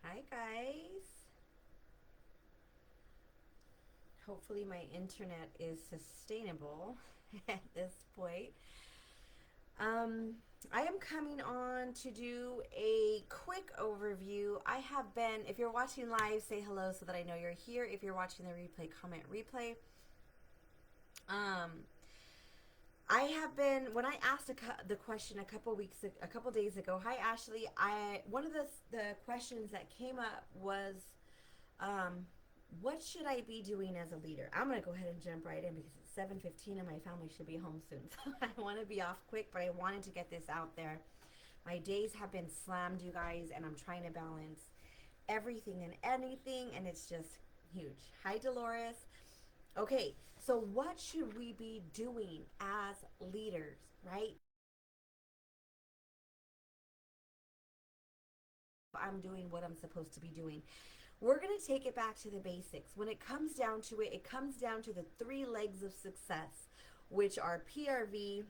Hi, guys. Hopefully, my internet is sustainable at this point. Um, I am coming on to do a quick overview. I have been, if you're watching live, say hello so that I know you're here. If you're watching the replay, comment replay. Um, I have been when I asked the question a couple days ago. Hi, Ashley. I one of the questions that came up was Um, what should I be doing as a leader? I'm gonna go ahead and jump right in because it's 7:15 and my family should be home soon. So I want to be off quick, but I wanted to get this out there. My days have been slammed, you guys, and I'm trying to balance everything and anything, and it's just huge. Hi, Dolores. Okay, so what should we be doing as leaders, right? I'm doing what I'm supposed to be doing. We're going to take it back to the basics. When it comes down to it, it comes down to the three legs of success, which are PRV.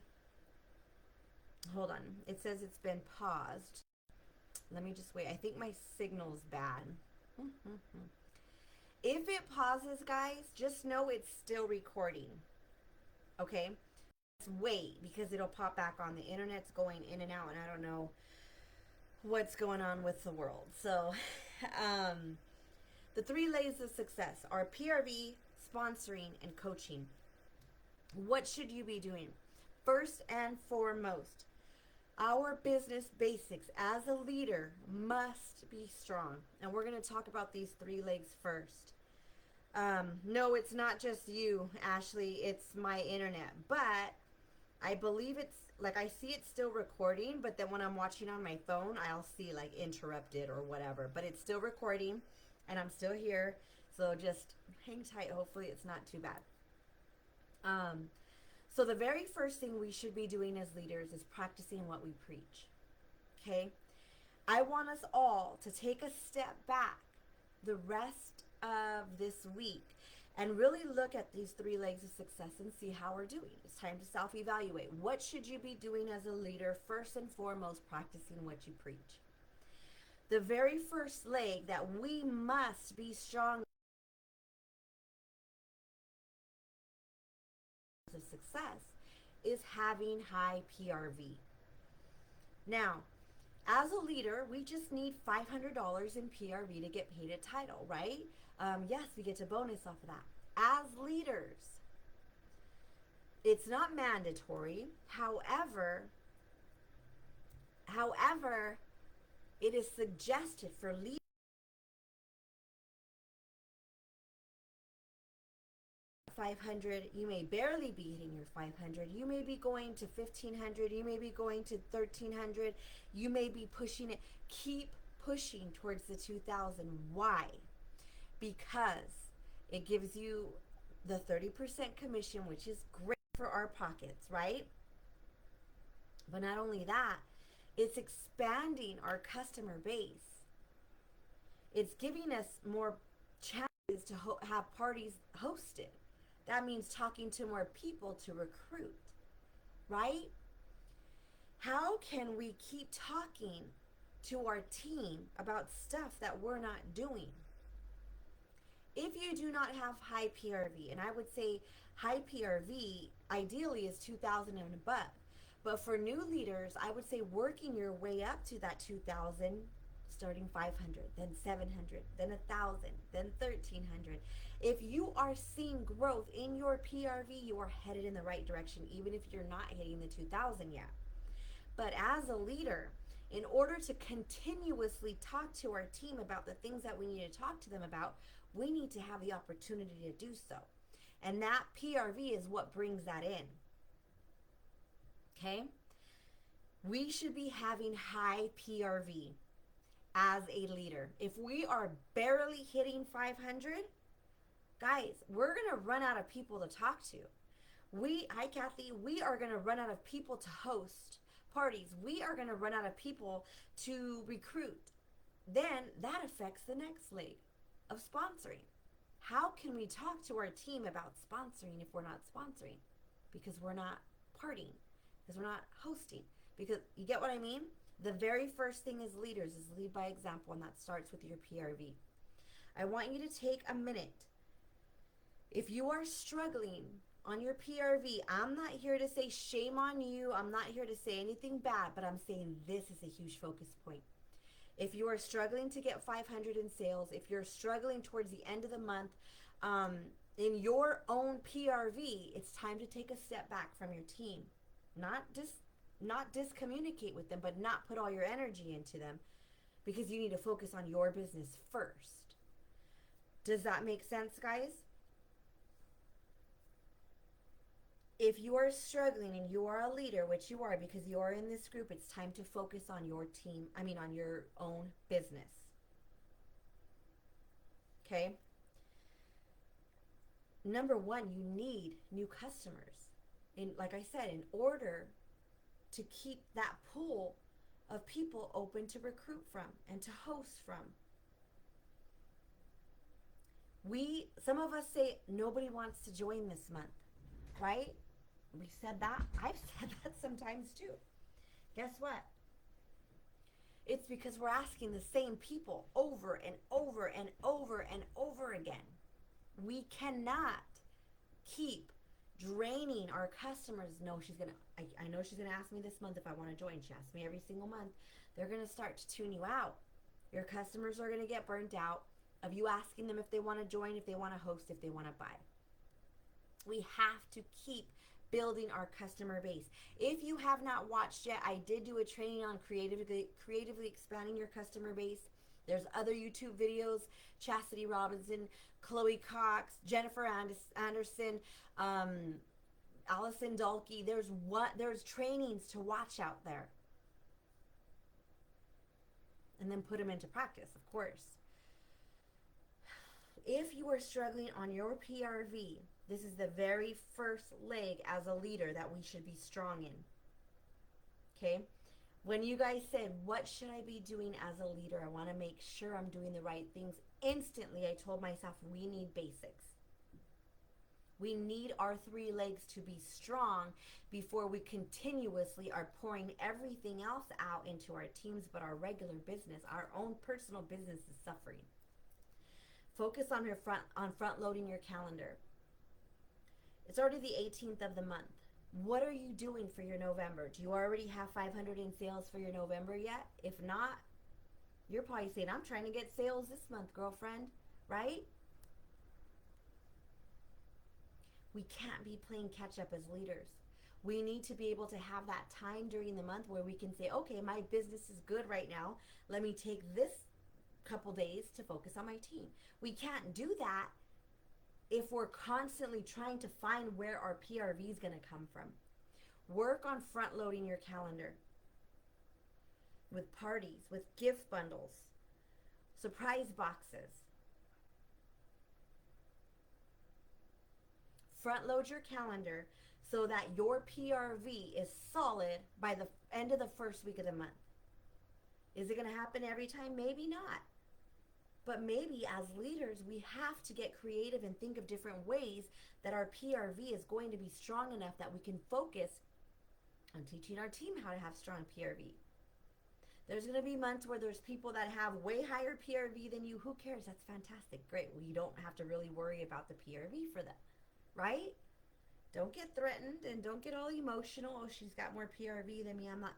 Hold on. It says it's been paused. Let me just wait. I think my signal's bad. If it pauses, guys, just know it's still recording. Okay? Let's wait because it'll pop back on. The internet's going in and out, and I don't know what's going on with the world. So, um, the three layers of success are PRV, sponsoring, and coaching. What should you be doing? First and foremost, our business basics as a leader must be strong. And we're going to talk about these three legs first. No, it's not just you, Ashley, it's my internet. But I believe it's like I see it still recording, but then when I'm watching on my phone, I'll see like interrupted or whatever. But it's still recording and I'm still here. So just hang tight. Hopefully, it's not too bad. Um, so, the very first thing we should be doing as leaders is practicing what we preach. Okay? I want us all to take a step back the rest of this week and really look at these three legs of success and see how we're doing. It's time to self evaluate. What should you be doing as a leader? First and foremost, practicing what you preach. The very first leg that we must be strong of success is having high PRV. Now, as a leader, we just need $500 in PRV to get paid a title, right? Yes, we get a bonus off of that. As leaders, it's not mandatory. However, it is suggested for leaders 500. You may barely be hitting your 500. You may be going to 1500. You may be going to 1300. You may be pushing it. Keep pushing towards the 2000. Why? Because it gives you the 30% commission, which is great for our pockets, right? But not only that, it's expanding our customer base. It's giving us more chances to have parties hosted. That means talking to more people to recruit, right? How can we keep talking to our team about stuff that we're not doing? If you do not have high PRV, and I would say high PRV ideally is 2000 and above, but for new leaders, I would say working your way up to that 2000, starting 500, then 700, then 1000, then 1300. If you are seeing growth in your PRV, you are headed in the right direction, even if you're not hitting the 2000 yet. But as a leader, in order to continuously talk to our team about the things that we need to talk to them about, we need to have the opportunity to do so. And that PRV is what brings that in. Okay? We should be having high PRV as a leader. If we are barely hitting 500, guys, we're going to run out of people to talk to. Hi Kathy, we are going to run out of people to host parties. We are going to run out of people to recruit. Then that affects the next leg of sponsoring. How can we talk to our team about sponsoring if we're not sponsoring? Because we're not partying, because we're not hosting. Because you get what I mean? The very first thing as leaders is lead by example, and that starts with your PRV. I want you to take a minute. If you are struggling on your PRV, I'm not here to say shame on you. I'm not here to say anything bad, but I'm saying this is a huge focus point. If you are struggling to get 500 in sales, if you're struggling towards the end of the month in your own PRV, it's time to take a step back from your team. Not discommunicate with them, but not put all your energy into them, because you need to focus on your business first. Does that make sense, guys? If you are struggling and you are a leader, which you are because you are in this group, it's time to focus on your team, on your own business. Okay? Number one, you need new customers. Like I said, in order to keep that pool of people open to recruit from and to host from. Some of us say nobody wants to join this month, right? We said that. I've said that sometimes too. Guess what? It's because we're asking the same people over and over and over and over again. We cannot keep draining our customers. No, I know she's gonna ask me this month if I want to join. She asks me every single month. They're gonna start to tune you out. Your customers are gonna get burnt out of you asking them if they want to join, if they want to host, if they want to buy. We have to keep building our customer base. If you have not watched yet, I did do a training on creatively expanding your customer base. There's other YouTube videos, Chastity Robinson, Chloe Cox, Jennifer Anderson, Allison Dalkey. There's trainings to watch out there. And then put them into practice, of course. If you are struggling on your PRV, this is the very first leg as a leader that we should be strong in. Okay? When you guys said, what should I be doing as a leader? I want to make sure I'm doing the right things. Instantly, I told myself, we need basics. We need our 3 legs to be strong before we continuously are pouring everything else out into our teams, but our regular business, our own personal business is suffering. Focus on front loading your calendar. It's already the 18th of the month. What are you doing for your November? Do you already have 500 in sales for your November yet? If not, you're probably saying, I'm trying to get sales this month, girlfriend, right? We can't be playing catch up as leaders. We need to be able to have that time during the month where we can say, okay, my business is good right now. Let me take this couple days to focus on my team. We can't do that if we're constantly trying to find where our PRV is going to come from. Work on front loading your calendar with parties, with gift bundles, surprise boxes. Front load your calendar so that your PRV is solid by the end of the first week of the month. Is it going to happen every time? Maybe not. But maybe as leaders, we have to get creative and think of different ways that our PRV is going to be strong enough that we can focus on teaching our team how to have strong PRV. There's going to be months where there's people that have way higher PRV than you. Who cares? That's fantastic. Great. Well, you don't have to really worry about the PRV for that, right? Don't get threatened and don't get all emotional. Oh, she's got more PRV than me. I'm not.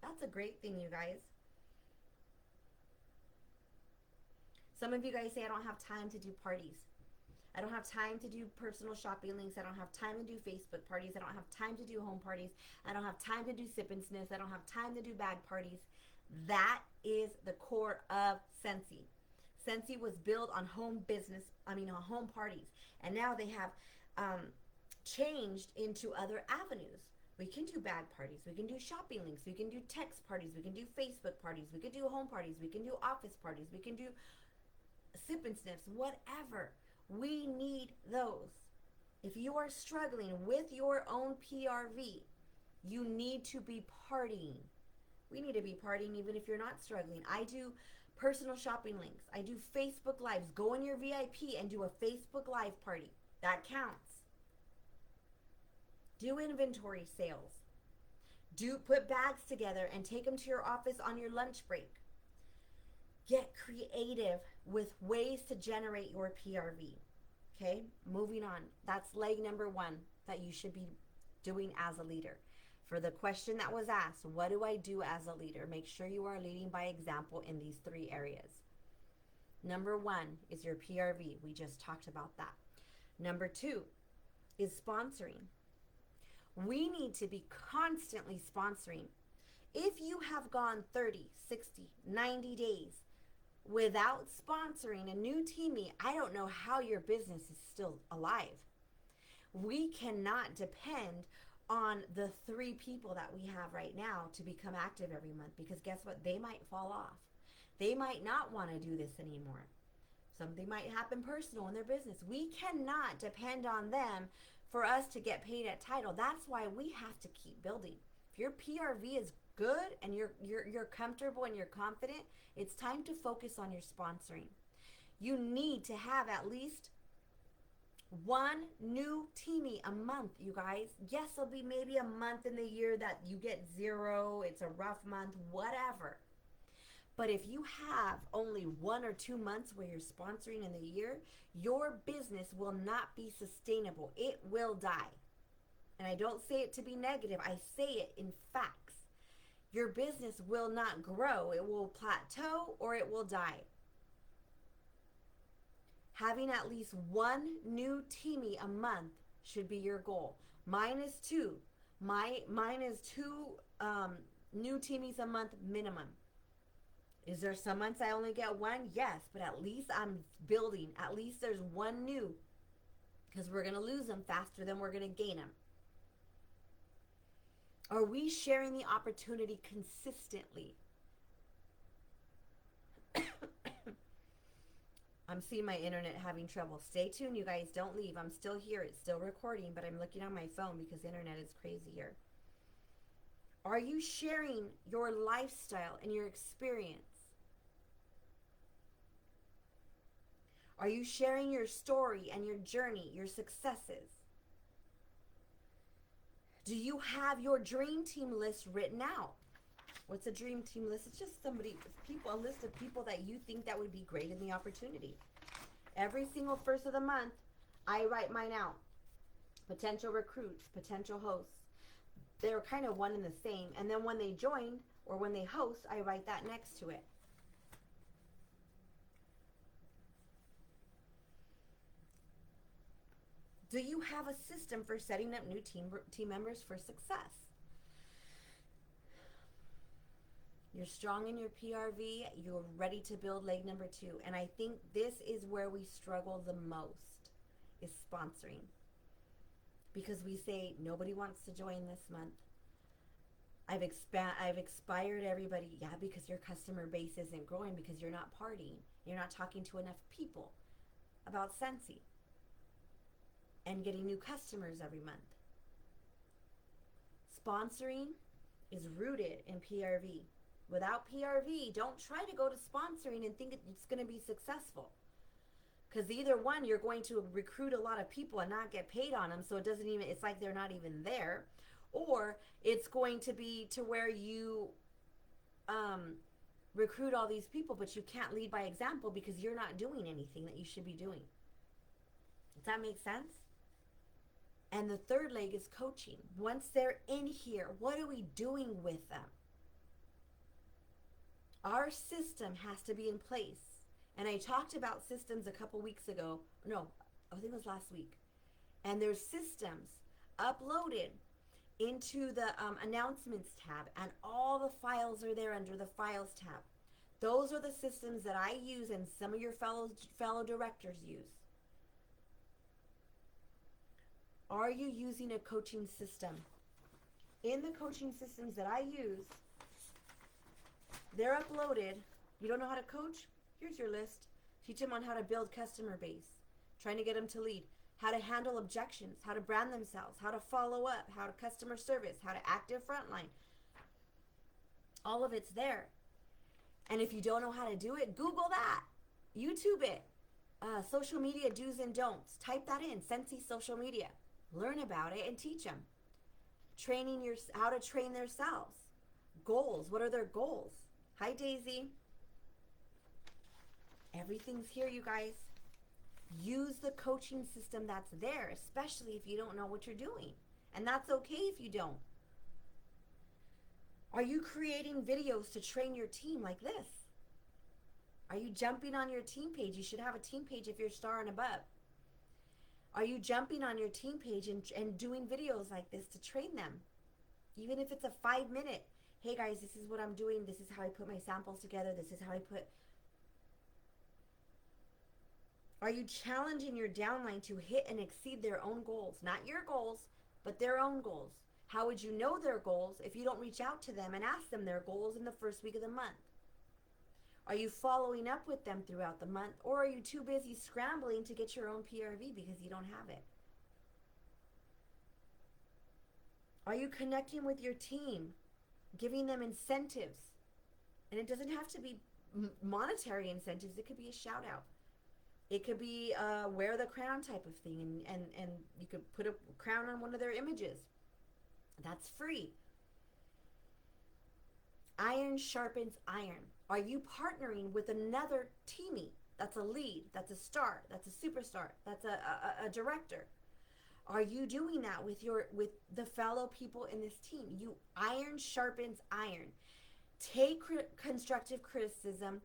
That's a great thing, you guys. Some of you guys say, I don't have time to do parties. I don't have time to do personal shopping links. I don't have time to do Facebook parties. I don't have time to do home parties. I don't have time to do sip and sniffs. I don't have time to do bag parties. That is the core of Scentsy. Scentsy was built on home parties. And now they have changed into other avenues. We can do bag parties. We can do shopping links. We can do text parties. We can do Facebook parties. We can do home parties. We can do office parties. We can do sip and sniffs, whatever. We need those. If you are struggling with your own PRV, you need to be partying. We need to be partying even if you're not struggling. I do personal shopping links. I do Facebook Lives. Go in your VIP and do a Facebook Live party. That counts. Do inventory sales. Put bags together and take them to your office on your lunch break. Get creative with ways to generate your PRV. Okay, moving on. That's leg number 1 that you should be doing as a leader. For the question that was asked, what do I do as a leader? Make sure you are leading by example in these 3 areas. Number 1 is your PRV. We just talked about that. Number 2 is sponsoring. We need to be constantly sponsoring. If you have gone 30, 60, 90 days without sponsoring a new teammate, I don't know how your business is still alive. We cannot depend on the 3 people that we have right now to become active every month, because guess what? They might fall off. They might not want to do this anymore. Something might happen personal in their business. We cannot depend on them for us to get paid at title. That's why we have to keep building. If your PRV is good and you're comfortable and you're confident, it's time to focus on your sponsoring. You need to have at least 1 new teamie a month, you guys. Yes, there'll be maybe a month in the year that you get 0, it's a rough month, whatever. But if you have only 1 or 2 months where you're sponsoring in the year, your business will not be sustainable. It will die. And I don't say it to be negative. I say it in facts. Your business will not grow. It will plateau or it will die. Having at least 1 new teamie a month should be your goal. Mine is 2. Mine is 2 new teamies a month minimum. Is there some months I only get 1? Yes, but at least I'm building. At least there's 1 new, because we're going to lose them faster than we're going to gain them. Are we sharing the opportunity consistently? I'm seeing my internet having trouble. Stay tuned, you guys. Don't leave. I'm still here. It's still recording, but I'm looking on my phone because the internet is crazy here. Are you sharing your lifestyle and your experience? Are you sharing your story and your journey, your successes? Do you have your dream team list written out? What's a dream team list? It's just a list of people that you think that would be great in the opportunity. Every single first of the month, I write mine out. Potential recruits, potential hosts. They're kind of one and the same. And then when they join or when they host, I write that next to it. Do you have a system for setting up new team members for success? You're strong in your PRV. You're ready to build leg number 2. And I think this is where we struggle the most, is sponsoring. Because we say, nobody wants to join this month. I've expired everybody. Yeah, because your customer base isn't growing, because you're not partying. You're not talking to enough people about Scentsy and getting new customers every month. Sponsoring is rooted in PRV. Without PRV, don't try to go to sponsoring and think it's going to be successful. Because either one, you're going to recruit a lot of people and not get paid on them, so it's like they're not even there. Or it's going to be to where you recruit all these people, but you can't lead by example because you're not doing anything that you should be doing. Does that make sense? And the third leg is coaching. Once they're in here, what are we doing with them? Our system has to be in place. And I talked about systems a couple weeks ago. No, I think it was last week. And there's systems uploaded into the announcements tab, and all the files are there under the files tab. Those are the systems that I use and some of your fellow directors use. Are you using a coaching system? In the coaching systems that I use, they're uploaded. You don't know how to coach? Here's your list. Teach them on how to build customer base, trying to get them to lead, how to handle objections, how to brand themselves, how to follow up, how to customer service, how to active frontline. All of it's there. And if you don't know how to do it, Google that. YouTube it. Social media do's and don'ts. Type that in. Scentsy social media. Learn about it and teach them. training how to train themselves. Goals. What are their goals? Hi, Daisy. Everything's here, you guys. Use the coaching system that's there, especially if you don't know what you're doing. And that's okay if you don't. Are you creating videos to train your team like this? Are you jumping on your team page? You should have a team page if you're star and above. Are you jumping on your team page and doing videos like this to train them? Even if it's a 5-minute, hey guys, this is what I'm doing. This is how I put my samples together. This is how I put. Are you challenging your downline to hit and exceed their own goals? Not your goals, but their own goals. How would you know their goals if you don't reach out to them and ask them their goals in the first week of the month? Are you following up with them throughout the month, or are you too busy scrambling to get your own PRV because you don't have it? Are you connecting with your team, giving them incentives? And it doesn't have to be monetary incentives. It could be a shout out. It could be wear the crown type of thing, and you could put a crown on one of their images. That's free. Iron sharpens iron. Are you partnering with another teammate that's a lead, that's a star, that's a superstar, that's a director? Are you doing that with the fellow people in this team? Iron sharpens iron. Take constructive criticism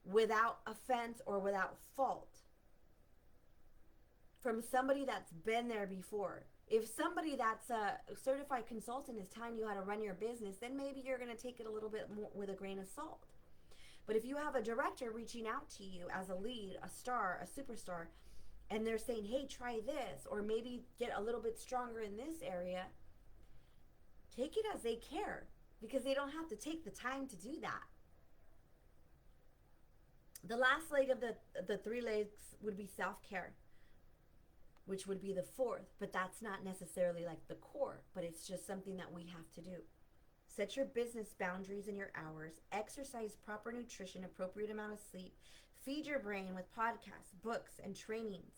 without offense or without fault from somebody that's been there before. If somebody that's a certified consultant is telling you how to run your business, then maybe you're going to take it a little bit more with a grain of salt. But if you have a director reaching out to you as a lead, a star, a superstar, and they're saying, hey, try this, or maybe get a little bit stronger in this area, take it as they care, because they don't have to take the time to do that. The last leg of the 3 legs would be self-care, which would be the 4th, but that's not necessarily like the core, but it's just something that we have to do. Set your business boundaries and your hours, exercise, proper nutrition, appropriate amount of sleep, feed your brain with podcasts, books, and trainings.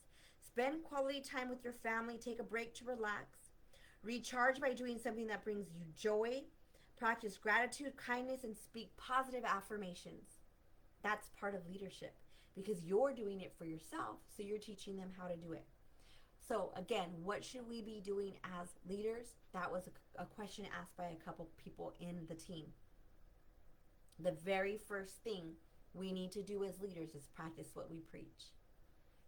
Spend quality time with your family, take a break to relax. Recharge by doing something that brings you joy. Practice gratitude, kindness, and speak positive affirmations. That's part of leadership because you're doing it for yourself, so you're teaching them how to do it. So again, what should we be doing as leaders? That was a question asked by a couple people in the team. The very first thing we need to do as leaders is practice what we preach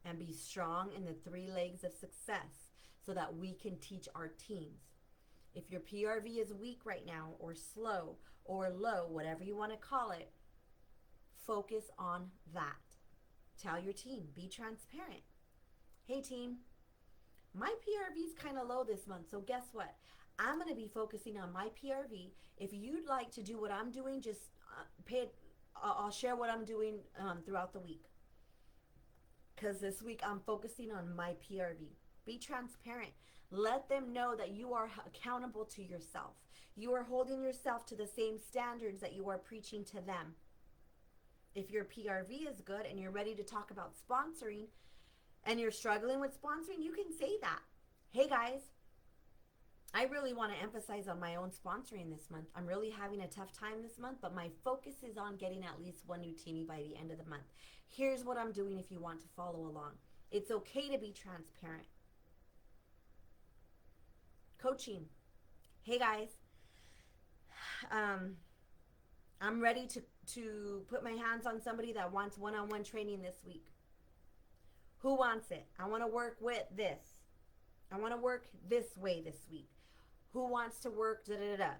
and be strong in the 3 legs of success so that we can teach our teams. If your PRV is weak right now or slow or low, whatever you want to call it, focus on that. Tell your team, be transparent. Hey team, my PRV is kind of low this month, so guess what? I'm going to be focusing on my PRV. If you'd like to do what I'm doing, just I'll share what I'm doing throughout the week. Because this week I'm focusing on my PRV. Be transparent. Let them know that you are accountable to yourself. You are holding yourself to the same standards that you are preaching to them. If your PRV is good and you're ready to talk about sponsoring, and you're struggling with sponsoring, you can say that. Hey guys, I really want to emphasize on my own sponsoring this month. I'm really having a tough time this month, but my focus is on getting at least 1 new teamie by the end of the month. Here's what I'm doing if you want to follow along. It's okay to be transparent. Coaching. Hey guys, I'm ready to put my hands on somebody that wants one-on-one training this week. Who wants it? I want to work with this. I want to work this way this week. Who wants to work da-da-da-da?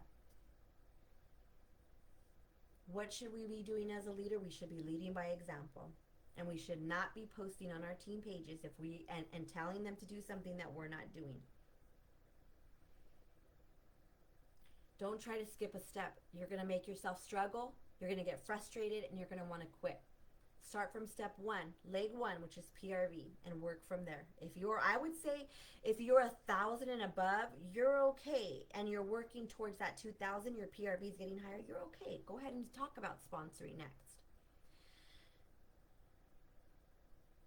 What should we be doing as a leader? We should be leading by example. And we should not be posting on our team pages and telling them to do something that we're not doing. Don't try to skip a step. You're going to make yourself struggle. You're going to get frustrated and you're going to want to quit. Start from step 1, leg 1, which is PRV, and work from there. I would say if you're 1,000 and above, you're okay, and you're working towards that 2,000, your PRV is getting higher, you're okay. Go ahead and talk about sponsoring next.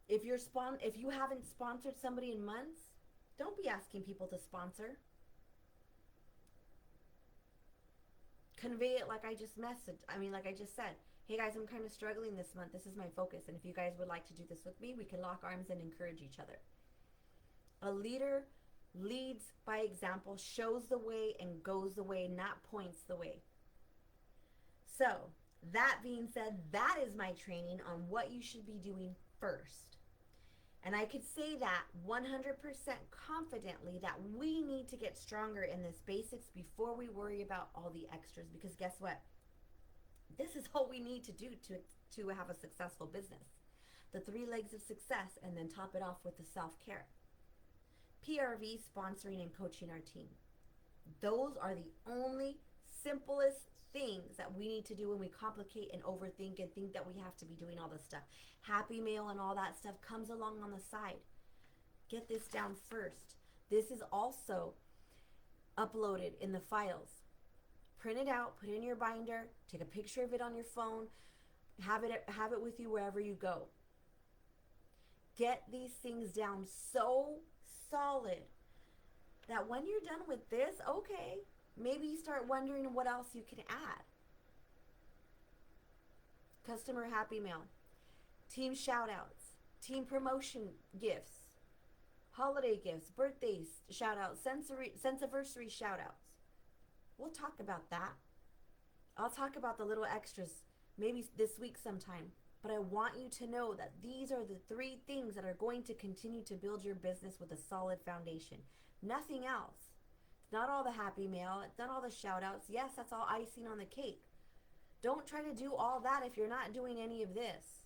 If you haven't sponsored somebody in months, don't be asking people to sponsor. Convey it like I just like I just said. Hey guys, I'm kind of struggling this month. This is my focus. And if you guys would like to do this with me, we can lock arms and encourage each other. A leader leads by example, shows the way, and goes the way, not points the way. So, that being said, that is my training on what you should be doing first. And I could say that 100% confidently that we need to get stronger in this basics before we worry about all the extras. Because guess what? This is all we need to do to have a successful business. The 3 legs of success, and then top it off with the self-care. PRV, sponsoring and coaching our team. Those are the only simplest things that we need to do when we complicate and overthink and think that we have to be doing all this stuff. Happy Mail and all that stuff comes along on the side. Get this down first. This is also uploaded in the files. Print it out, put it in your binder, take a picture of it on your phone, have it with you wherever you go. Get these things down so solid that when you're done with this, okay, maybe you start wondering what else you can add. Customer Happy Mail, team shout outs, team promotion gifts, holiday gifts, birthdays shout outs, sensiversary shout outs. We'll talk about that. I'll talk about the little extras maybe this week sometime. But I want you to know that these are the 3 things that are going to continue to build your business with a solid foundation. Nothing else. It's not all the Happy Mail. It's not all the shout outs. Yes, that's all icing on the cake. Don't try to do all that if you're not doing any of this.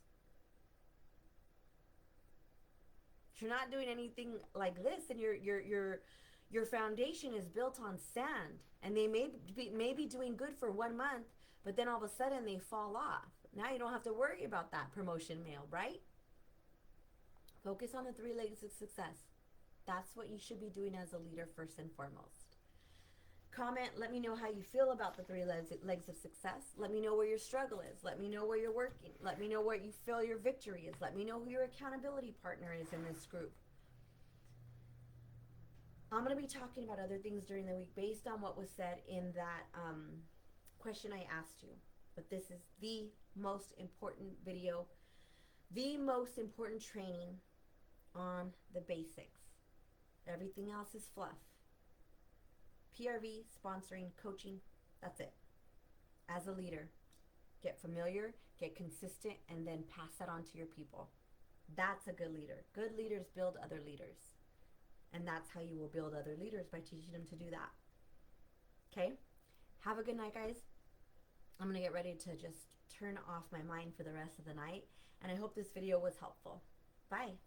If you're not doing anything like this, then your foundation is built on sand. And they may be doing good for 1 month, but then all of a sudden they fall off. Now you don't have to worry about that promotion mail, right? Focus on the 3 legs of success. That's what you should be doing as a leader first and foremost. Comment, let me know how you feel about the 3 legs of success. Let me know where your struggle is. Let me know where you're working. Let me know where you feel your victory is. Let me know who your accountability partner is in this group. I'm going to be talking about other things during the week based on what was said in that question I asked you. But this is the most important video, the most important training on the basics. Everything else is fluff. PRV, sponsoring, coaching, that's it. As a leader, get familiar, get consistent, and then pass that on to your people. That's a good leader. Good leaders build other leaders. And that's how you will build other leaders, by teaching them to do that. Okay? Have a good night, guys. I'm going to get ready to just turn off my mind for the rest of the night. And I hope this video was helpful. Bye.